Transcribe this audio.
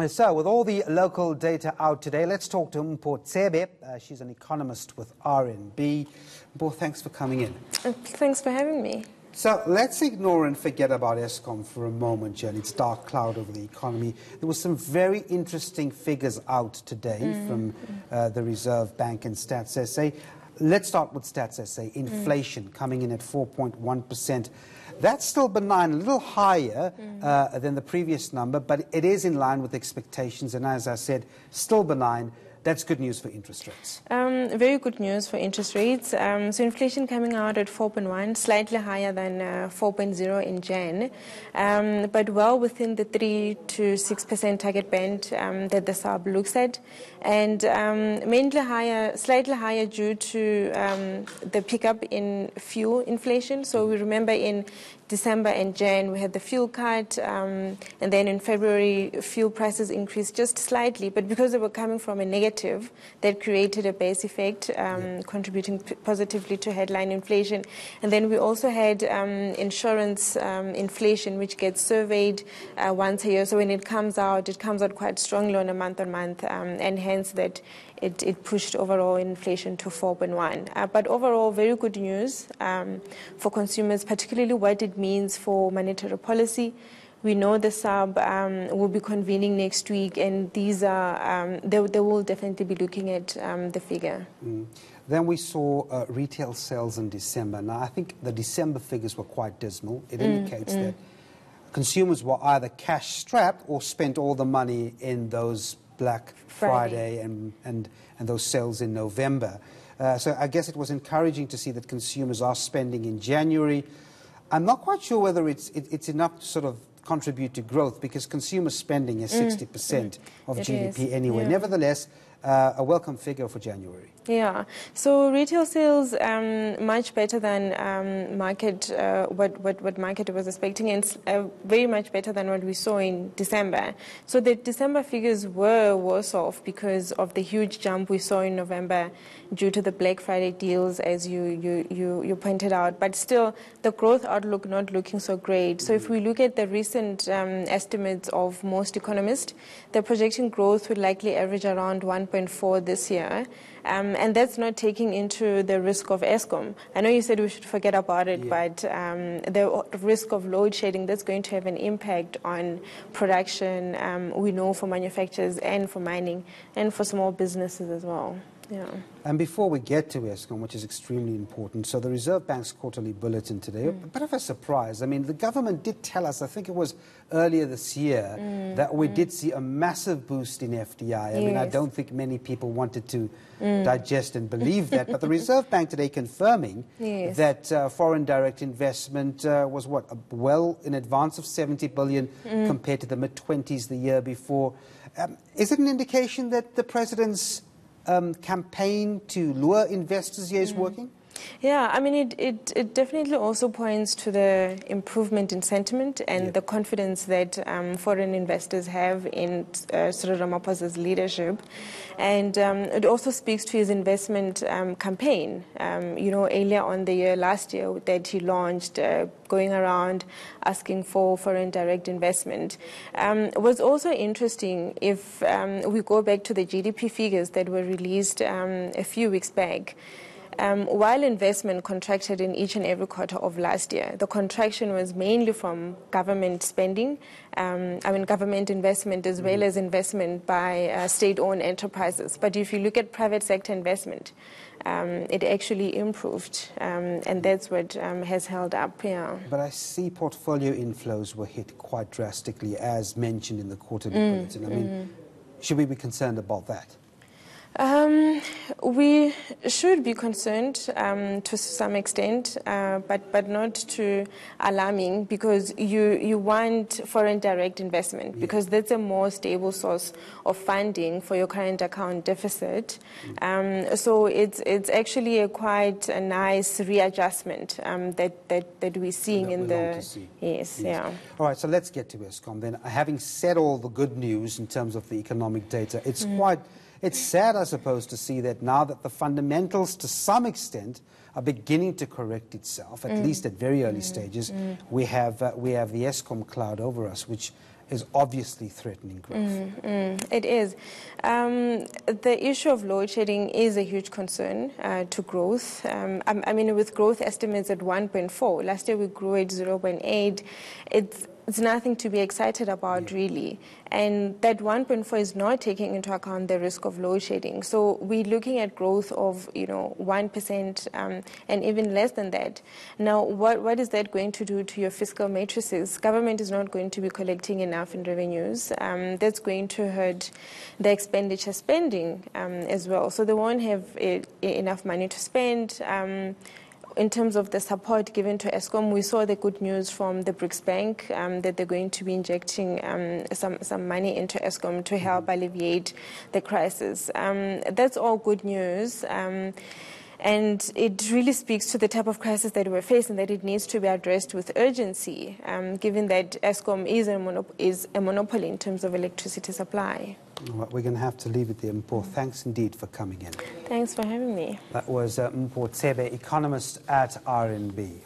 So, with all the local data out today, let's talk to Mpho Tsebe. She's an economist with RNB. Mpho, thanks for coming in. Thanks for having me. So, let's ignore and forget about Eskom for a moment, Jen. It's dark cloud over the economy. There were some very interesting figures out today from the Reserve Bank and Stats SA. Let's start with Stats SA. Inflation coming in at 4.1%. That's still benign, a little higher than the previous number, but it is in line with expectations. And as I said, still benign. That's good news for interest rates. Very good news for interest rates. So inflation coming out at 4.1, slightly higher than 4.0 in Jan, but well within the 3 to 6% target band that the SARB looks at, and mainly higher, slightly higher due to the pickup in fuel inflation. So we remember in December and Jan we had the fuel cut, and then in February fuel prices increased just slightly, but because they were coming from a negative, that created a base effect, contributing positively to headline inflation. And then we also had insurance inflation, which gets surveyed once a year. So when it comes out quite strongly on a month-on-month, and hence that it pushed overall inflation to 4.1. But overall, very good news for consumers, particularly what it means for monetary policy. We know the SARB will be convening next week, and these are they will definitely be looking at the figure. Then we saw retail sales in December. Now, I think the December figures were quite dismal. It indicates that consumers were either cash-strapped or spent all the money in those Black Friday and those sales in November. So I guess it was encouraging to see that consumers are spending in January. I'm not quite sure whether it's enough to sort of contribute to growth, because consumer spending is 60% of GDP anyway. Yeah. Nevertheless, a welcome figure for January. Yeah, so retail sales much better than what market was expecting, and very much better than what we saw in December. So the December figures were worse off because of the huge jump we saw in November due to the Black Friday deals, as you pointed out. But still, the growth outlook not looking so great. So if we look at the recent estimates of most economists, the projection growth would likely average around 1.4 this year. And that's not taking into the risk of Eskom. I know you said we should forget about it, but the risk of load shedding, that's going to have an impact on production, we know, for manufacturers and for mining and for small businesses as well. Yeah. And before we get to Eskom, which is extremely important, so the Reserve Bank's quarterly bulletin today, a bit of a surprise. I mean, the government did tell us, I think it was earlier this year, that we did see a massive boost in FDI. I mean, I don't think many people wanted to digest and believe that, but the Reserve Bank today confirming that foreign direct investment was, well in advance of 70 billion compared to the mid-20s the year before. Is it an indication that the President's campaign to lure investors here is working? Yeah, I mean, it definitely also points to the improvement in sentiment and the confidence that foreign investors have in Cyril Ramaphosa's leadership. And it also speaks to his investment campaign. You know, earlier on the year, last year, that he launched, going around asking for foreign direct investment. Was also interesting if we go back to the GDP figures that were released a few weeks back. While investment contracted in each and every quarter of last year, the contraction was mainly from government spending, government investment as well as investment by state-owned enterprises. But if you look at private sector investment, it actually improved, and that's what has held up. Yeah. But I see portfolio inflows were hit quite drastically, as mentioned in the quarterly bulletin. I mean, should we be concerned about that? We should be concerned to some extent, but not too alarming, because you want foreign direct investment because that's a more stable source of funding for your current account deficit. So it's actually a quite a nice readjustment that we're seeing in the yes. All right, so let's get to Eskom then. Having said all the good news in terms of the economic data, it's sad, I suppose, to see that now that the fundamentals, to some extent, are beginning to correct itself, at least at very early stages, we have the Eskom cloud over us, which is obviously threatening growth. It is. The issue of load shedding is a huge concern to growth. I mean, with growth estimates at 1.4, last year we grew at 0.8. It's nothing to be excited about, really. And that 1.4 is not taking into account the risk of load shedding. So we're looking at growth of, 1% and even less than that. Now, what is that going to do to your fiscal matrices? Government is not going to be collecting enough in revenues. That's going to hurt the expenditure spending as well. So they won't have enough money to spend. In terms of the support given to Eskom, we saw the good news from the BRICS Bank that they're going to be injecting some money into Eskom to help alleviate the crisis. That's all good news. And it really speaks to the type of crisis that we're facing, that it needs to be addressed with urgency, given that Eskom is a monopoly in terms of electricity supply. Well, we're going to have to leave it there, Mpho. Thanks indeed for coming in. Thanks for having me. That was Mpho Tsebe, economist at RNB.